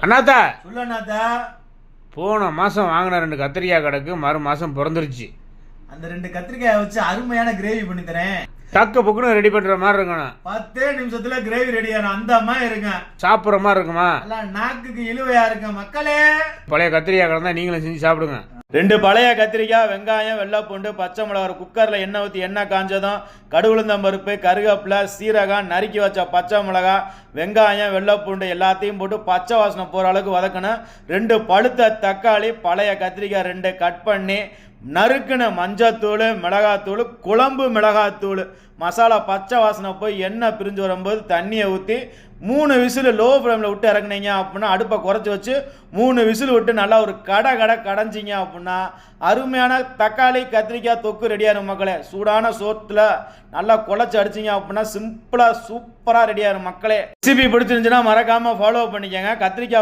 அண்ணாத்தா சொல்லு அண்ணாத்தா. போன மாசம் வாங்கின 2 கத்திரிக்காய் கிடக்கு, மறு மாசம் பிறந்துருச்சு. அந்த 2 கத்திரிக்காயை வச்சு அருமையான கிரேவி பண்ணி தரேன். டக்கு புக்குன்னு ரெடி பண்ற மாதிரி இருக்கணும். 10 நிமிஷத்துல கிரேவி ரெடி ஆகும். அந்த மாதிரி இருங்க. சாப்பிட்ற மாதிரி இருக்குமா? எல்லாம் நாக்குக்கு இழுவையா இருக்க மக்களே. பழைய கத்திரிக்காய் கிடந்தா நீங்களும் செஞ்சு சாப்பிடுங்க. 2 பழைய கத்திரிக்காய், வெங்காயம், வெள்ளைப்பூண்டு, பச்சை மிளகாய், குக்கர்ல எண்ணெய் ஊற்றி எண்ணெய் காஞ்சதும் கடுகுளுந்தம் பருப்பு, கருவேப்பிலை, சீரகம், நறுக்கி வச்ச பச்சை மிளகாய், வெங்காயம், வெள்ளைப்பூண்டு எல்லாத்தையும் போட்டு பச்சை வாசனை போகிற அளவுக்கு வதக்கணும். 2 பழுத்த தக்காளி, பழைய கத்திரிக்காய் 2 கட் பண்ணி நறுக்குன மஞ்சத்தூள், மிளகாத்தூள், குழம்பு மிளகாத்தூள், மசாலா பச்சை வாசனை போய் எண்ணெய் பிரிஞ்சு வரும்போது தண்ணியை ஊற்றி 3 விசில் லோ ஃப்ளேமில் விட்டு இறக்குனீங்க அப்படின்னா, அடுப்பை குறைச்சி வச்சு 3 விசில் விட்டு நல்லா ஒரு கடைஞ்சிங்க அப்படின்னா அருமையான தக்காளி கத்திரிக்காய் தொக்கு ரெடியாகும் மக்களே. சூடான சோத்தில் நல்லா குழச்சி அடிச்சிங்க அப்படின்னா சிம்பிளாக சூப்பராக ரெடியாகும் மக்களே. ரெசிபி பிடிச்சிருந்துச்சுன்னா மறக்காமல் ஃபாலோ பண்ணிக்கோங்க. கத்திரிக்காய்